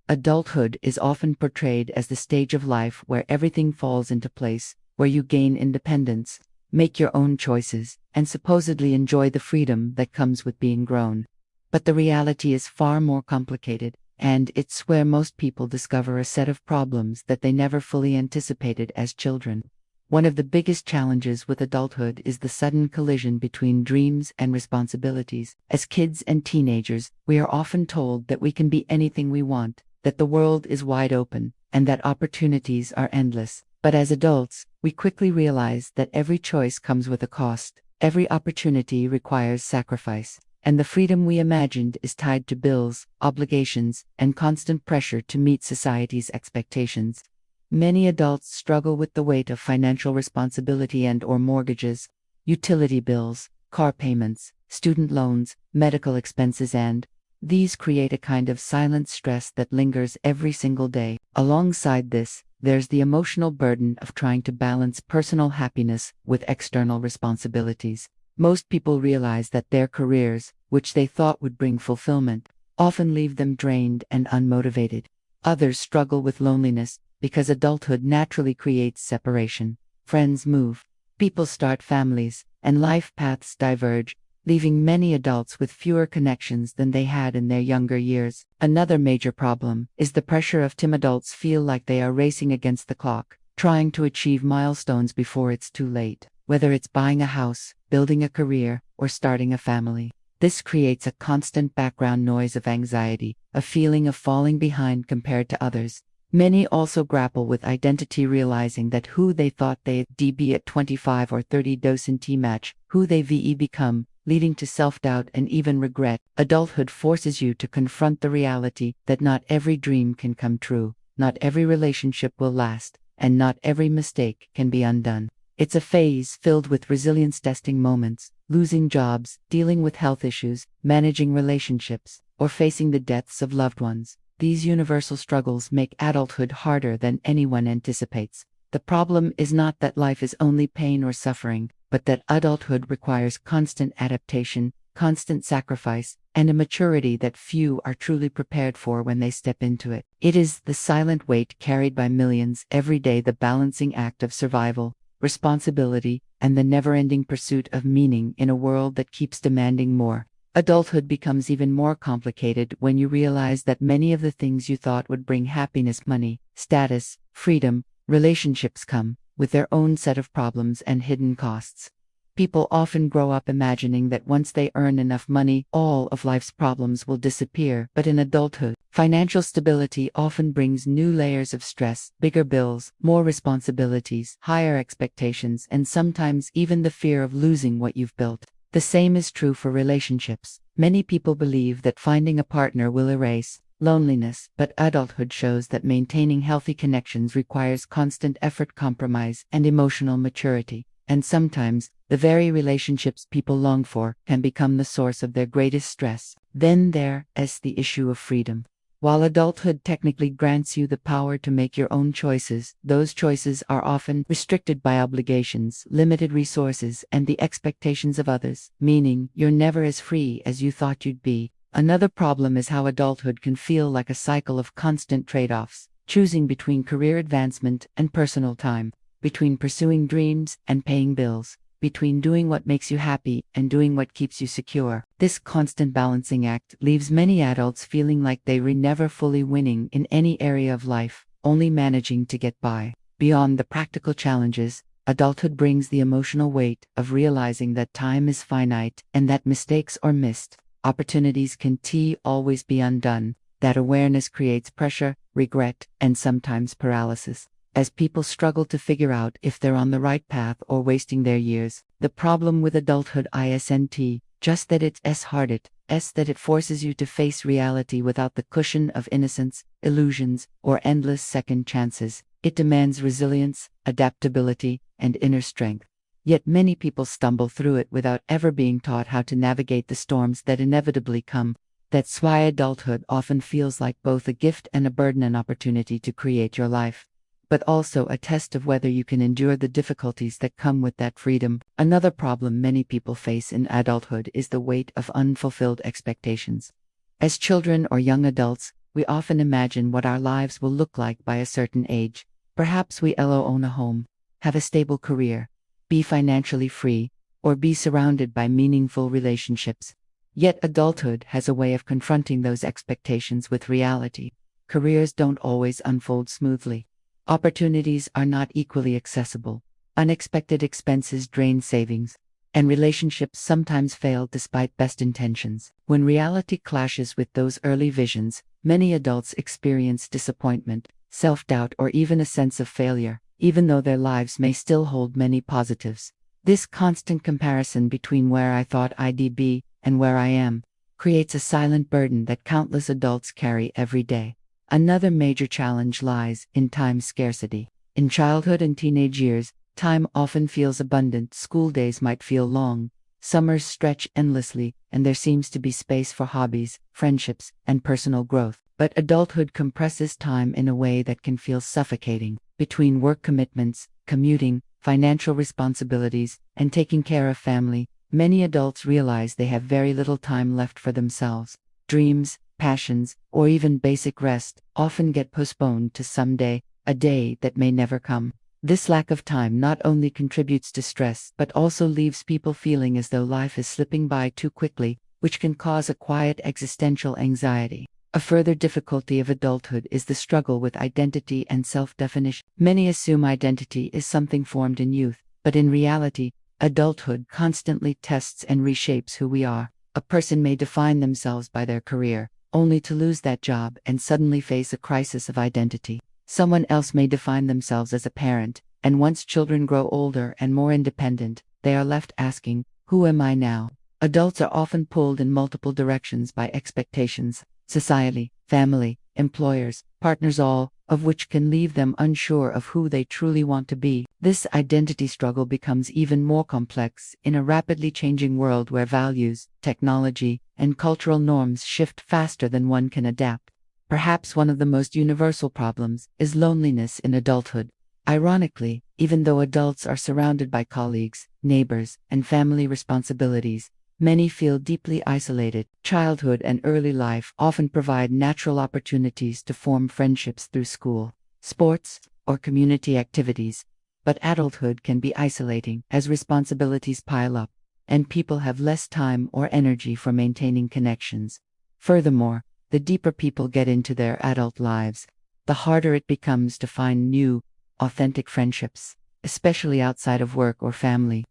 Adulthood is often portrayed as the stage of life where everything falls into place, where you gain independence, make your own choices, and supposedly enjoy the freedom that comes with being grown. But the reality is far more complicated, and it's where most people discover a set of problems that they never fully anticipated as children. One of the biggest challenges with adulthood is the sudden collision between dreams and responsibilities. As kids and teenagers, we are often told that we can be anything we want, that the world is wide open, and that opportunities are endless. But as adults, we quickly realize that every choice comes with a cost, every opportunity requires sacrifice, and the freedom we imagined is tied to bills, obligations, and constant pressure to meet society's expectations. Many adults struggle with the weight of financial responsibility and/or mortgages, utility bills, car payments, student loans, medical expenses, and these create a kind of silent stress that lingers every single day. Alongside this, there's the emotional burden of trying to balance personal happiness with external responsibilities. Most people realize that their careers, which they thought would bring fulfillment, often leave them drained and unmotivated. Others struggle with loneliness, because adulthood naturally creates separation. Friends move, people start families, and life paths diverge, leaving many adults with fewer connections than they had in their younger years. Another major problem is the pressure of teen adults feel like they are racing against the clock, trying to achieve milestones before it's too late, whether it's buying a house, building a career, or starting a family. This creates a constant background noise of anxiety, a feeling of falling behind compared to others. Many also grapple with identity, realizing that who they thought they'd be at 25 or 30 doesn't match who they've become, leading to self-doubt and even regret. Adulthood forces you to confront the reality that not every dream can come true, not every relationship will last, and not every mistake can be undone. It's a phase filled with resilience-testing moments, losing jobs, dealing with health issues, managing relationships, or facing the deaths of loved ones. These universal struggles make adulthood harder than anyone anticipates. The problem is not that life is only pain or suffering, but that adulthood requires constant adaptation, constant sacrifice, and a maturity that few are truly prepared for when they step into it. It is the silent weight carried by millions every day, the balancing act of survival, responsibility, and the never-ending pursuit of meaning in a world that keeps demanding more. Adulthood becomes even more complicated when you realize that many of the things you thought would bring happiness, money, status, freedom, relationships, come with their own set of problems and hidden costs. People often grow up imagining that once they earn enough money, all of life's problems will disappear. But in adulthood, financial stability often brings new layers of stress, bigger bills, more responsibilities, higher expectations, and sometimes even the fear of losing what you've built. The same is true for relationships. Many people believe that finding a partner will erase loneliness, but adulthood shows that maintaining healthy connections requires constant effort, compromise, and emotional maturity. And sometimes, the very relationships people long for can become the source of their greatest stress. Then there's the issue of freedom. While adulthood technically grants you the power to make your own choices, those choices are often restricted by obligations, limited resources, and the expectations of others, meaning you're never as free as you thought you'd be. Another problem is how adulthood can feel like a cycle of constant trade-offs, choosing between career advancement and personal time, between pursuing dreams and paying bills, between doing what makes you happy and doing what keeps you secure. This constant balancing act leaves many adults feeling like they were never fully winning in any area of life, only managing to get by. Beyond the practical challenges, adulthood brings the emotional weight of realizing that time is finite and that mistakes or missed opportunities can always be undone. That awareness creates pressure, regret, and sometimes paralysis, as people struggle to figure out if they're on the right path or wasting their years. The problem with adulthood isn't just that it's hard, it's that it forces you to face reality without the cushion of innocence, illusions, or endless second chances. It demands resilience, adaptability, and inner strength. Yet many people stumble through it without ever being taught how to navigate the storms that inevitably come. That's why adulthood often feels like both a gift and a burden, an opportunity to create your life, but also a test of whether you can endure the difficulties that come with that freedom. Another problem many people face in adulthood is the weight of unfulfilled expectations. As children or young adults, we often imagine what our lives will look like by a certain age. Perhaps we'll own a home, have a stable career, be financially free, or be surrounded by meaningful relationships. Yet adulthood has a way of confronting those expectations with reality. Careers don't always unfold smoothly. Opportunities are not equally accessible. Unexpected expenses drain savings, and relationships sometimes fail despite best intentions. When reality clashes with those early visions, many adults experience disappointment, self-doubt, or even a sense of failure, even though their lives may still hold many positives. This constant comparison between where I thought I'd be and where I am creates a silent burden that countless adults carry every day. Another major challenge lies in time scarcity. In childhood and teenage years, time often feels abundant. School days might feel long, summers stretch endlessly, and there seems to be space for hobbies, friendships, and personal growth. But adulthood compresses time in a way that can feel suffocating. Between work commitments, commuting, financial responsibilities, and taking care of family, many adults realize they have very little time left for themselves. Dreams, passions, or even basic rest often get postponed to someday, a day that may never come. This lack of time not only contributes to stress but also leaves people feeling as though life is slipping by too quickly, which can cause a quiet existential anxiety. A further difficulty of adulthood is the struggle with identity and self-definition. Many assume identity is something formed in youth, but in reality, adulthood constantly tests and reshapes who we are. A person may define themselves by their career, only to lose that job and suddenly face a crisis of identity. Someone else may define themselves as a parent, and once children grow older and more independent, they are left asking, "Who am I now?" Adults are often pulled in multiple directions by expectations, society, family, employers, partners, all of which can leave them unsure of who they truly want to be. This identity struggle becomes even more complex in a rapidly changing world where values, technology, and cultural norms shift faster than one can adapt. Perhaps one of the most universal problems is loneliness in adulthood. Ironically, even though adults are surrounded by colleagues, neighbors, and family responsibilities, many feel deeply isolated. Childhood and early life often provide natural opportunities to form friendships through school, sports, or community activities. But adulthood can be isolating as responsibilities pile up, and people have less time or energy for maintaining connections. Furthermore, the deeper people get into their adult lives, the harder it becomes to find new, authentic friendships, especially outside of work or family.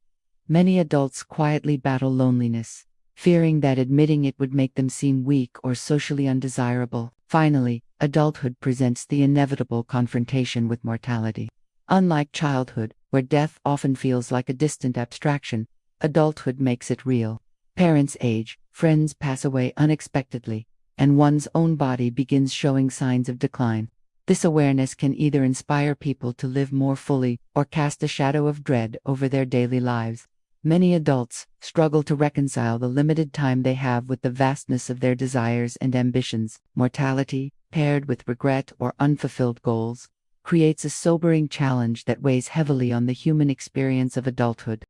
Many adults quietly battle loneliness, fearing that admitting it would make them seem weak or socially undesirable. Finally, adulthood presents the inevitable confrontation with mortality. Unlike childhood, where death often feels like a distant abstraction, adulthood makes it real. Parents age, friends pass away unexpectedly, and one's own body begins showing signs of decline. This awareness can either inspire people to live more fully or cast a shadow of dread over their daily lives. Many adults struggle to reconcile the limited time they have with the vastness of their desires and ambitions. Mortality, paired with regret or unfulfilled goals, creates a sobering challenge that weighs heavily on the human experience of adulthood.